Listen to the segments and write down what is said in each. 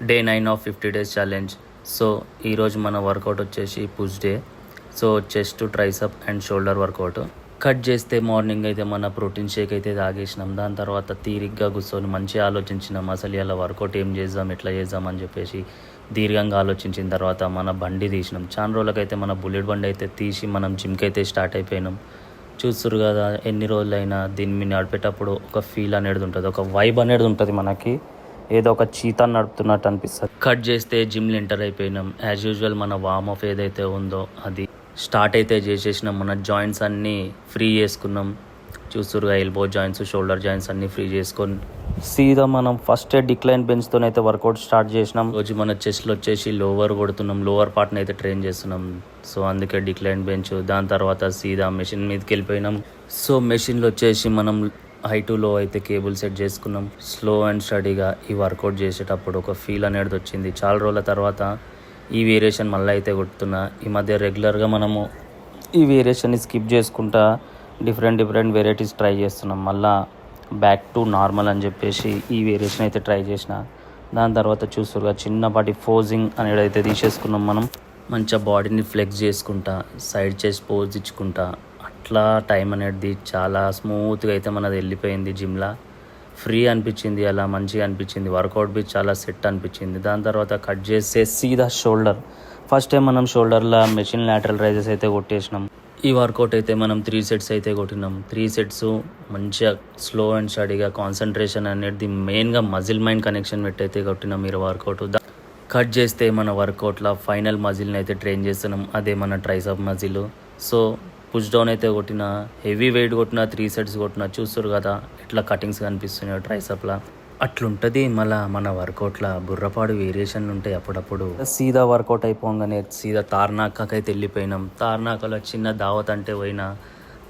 Day 9 of 50 days challenge. So ఈరోజు మన workout వచ్చేసి push day. So chest, triceps and shoulder workout. Cut చేస్తే morning అయితే మన ప్రోటీన్ షేక్ అయితే తాగేసినాం. దాని తర్వాత తీరిగ్గా కూర్చొని మంచిగా ఆలోచించినాం, అసలు ఇలా వర్కౌట్ ఏం చేద్దాం, ఎట్లా చేద్దాం అని చెప్పేసి దీర్ఘంగా ఆలోచించిన తర్వాత మన బండి తీసినాం. చాలా రోజులకైతే మన బుల్లెట్ బండి అయితే తీసి మనం జిమ్కి అయితే స్టార్ట్ అయిపోయినాం. చూస్తురు కదా, ఎన్ని రోజులైనా దీన్ని మీద నడిపేటప్పుడు ఒక ఫీల్ అనేది ఉంటుంది, ఒక వైబ్ అనేది ఉంటుంది. మనకి ఏదో ఒక చీతా నడుపుతున్నట్టు అనిపిస్తుంది. కట్ చేస్తే జిమ్లో ఎంటర్ అయిపోయినాం. యాజ్ యూజువల్ మన వార్మ్ అప్ ఏదైతే ఉందో అది స్టార్ట్ అయితే చేసేసినాం. మన జాయింట్స్ అన్నీ ఫ్రీ చేసుకున్నాం. చూస్తురుగా, ఎల్బో జాయింట్స్, షోల్డర్ జాయింట్స్ అన్నీ ఫ్రీ చేసుకొని సీదా మనం ఫస్ట్ డిక్లైన్ బెంచ్తో అయితే వర్కౌట్ స్టార్ట్ చేసినాం. రోజు మన చెస్ట్లో వచ్చేసి లోవర్ కొడుతున్నాం, లోవర్ పార్ట్ని అయితే ట్రైన్ చేస్తున్నాం. సో అందుకే డిక్లైన్ బెంచ్. దాని తర్వాత సీదా మెషిన్ మీదకి వెళ్ళిపోయినాం. సో మెషిన్లో వచ్చేసి మనం హై టు లో అయితే కేబుల్ సెట్ చేసుకున్నాం. స్లో అండ్ స్టడీగా ఈ వర్కౌట్ చేసేటప్పుడు ఒక ఫీల్ అనేది వచ్చింది. చాలా రోజుల తర్వాత ఈ వేరియేషన్ మళ్ళీ అయితే కొడుతున్నా. ఈ మధ్య రెగ్యులర్గా మనము ఈ వేరియేషన్ని స్కిప్ చేసుకుంటా డిఫరెంట్ వెరైటీస్ ట్రై చేస్తున్నాం. మళ్ళీ బ్యాక్ టు నార్మల్ అని చెప్పేసి ఈ వేరియేషన్ అయితే ట్రై చేసిన. దాని తర్వాత చూస్తుగా చిన్నపాటి ఫోజింగ్ అనేది అయితే తీసేసుకున్నాం. మనం మంచిగా బాడీని ఫ్లెక్స్ చేసుకుంటా, సైడ్ చేసి పోజ్ ఇచ్చుకుంటా, అట్లా టైం అనేది చాలా స్మూత్గా అయితే మనది వెళ్ళిపోయింది. జిమ్లా ఫ్రీ అనిపించింది, అలా మంచిగా అనిపించింది. వర్కౌట్ బి చాలా సెట్ అనిపించింది. దాని తర్వాత కట్ చేస్తే సీదా షోల్డర్. ఫస్ట్ టైం మనం షోల్డర్లో మెషిన్ లాటరల్ రైజెస్ అయితే కొట్టేసినాం. ఈ వర్కౌట్ అయితే మనం 3 సెట్స్ అయితే కొట్టినాం. 3 సెట్స్ మంచిగా స్లో అండ్ స్టడీగా కాన్సన్ట్రేషన్ అనేది మెయిన్గా మజిల్ మైండ్ కనెక్షన్ పెట్టి అయితే కొట్టినాం. మీరు వర్కౌట్ కట్ చేస్తే మన వర్కౌట్లో ఫైనల్ మజిల్ని అయితే ట్రైన్ చేస్తున్నాం, అదే మన triceps muscle. So push down అయితే కొట్టిన, హెవీ వెయిట్ కొట్టిన, 3 సెట్స్ కొట్టిన. చూస్తారు కదా ఎట్లా కటింగ్స్ కనిపిస్తున్నాయో ట్రైసప్లా. అట్లుంటుంది. మళ్ళీ మన వర్కౌట్లో బుర్రపాడు వేరియేషన్లు ఉంటాయి అప్పుడప్పుడు. సీదా వర్కౌట్ అయిపోగానే సీదా తార్నాకకి అయితే వెళ్ళిపోయినాం. తార్నాకలో చిన్న దావత్ అంటే పోయినా.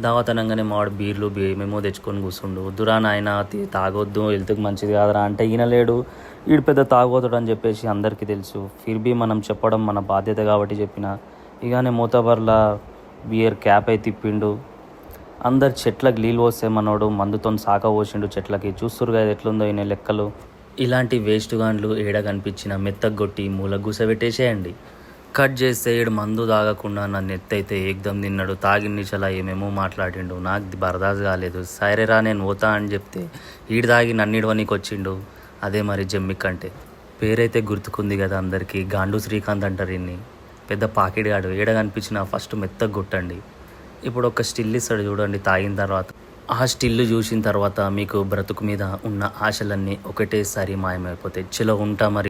దావత్ అనగానే మావాడు బీర్లు మేము తెచ్చుకొని కూర్చుండు. దురాన ఆయన తాగొద్దు, హెల్త్కి మంచిది కాదురా అంటే ఈయన లేడు. వీడు పెద్ద తాగొద్దుడు అని చెప్పేసి అందరికీ తెలుసు. ఫిర్బీ మనం చెప్పడం మన బాధ్యత కాబట్టి చెప్పిన. ఇగానే మూతబర్లా బియర్ క్యాప్ అయితే తిప్పిండు. అందరు చెట్లకు నీళ్ళు పోస్తే మనోడు మందుతో సాక పోసిండు చెట్లకి. చూస్తురుగా ఎట్లుందో ఈయన లెక్కలు. ఇలాంటి వేస్ట్ గాండ్లు ఏడ కనిపించిన మెత్తగొట్టి మూల గుసబెట్టేసేయండి. కట్ చేస్తే ఈడు మందు తాగకుండా నన్ను ఎత్తైతే ఏకదం తిన్నాడు. తాగిన నిచలా ఏమేమో మాట్లాడిండు. నాకు బర్దాస్ కాలేదు. సరేరా నేను పోతా అని చెప్తే ఈడు తాగి నన్నిడవనికి వచ్చిండు. అదే మరి జమ్మిక్ అంటే. పేరైతే గుర్తుకుంది కదా అందరికీ, గాండు శ్రీకాంత్ అంటారు ఇన్ని. పెద్ద పాకెట్ గాడు. ఏడ కనిపించిన ఫస్ట్ మెత్తగా కొట్టండి. ఇప్పుడు ఒక స్టిల్ ఇస్తాడు చూడండి తాగిన తర్వాత. ఆ స్టిల్ చూసిన తర్వాత మీకు బ్రతుకు మీద ఉన్న ఆశలన్నీ ఒకటేసారి మాయమైపోతాయి. చలో ఉంటా మరి.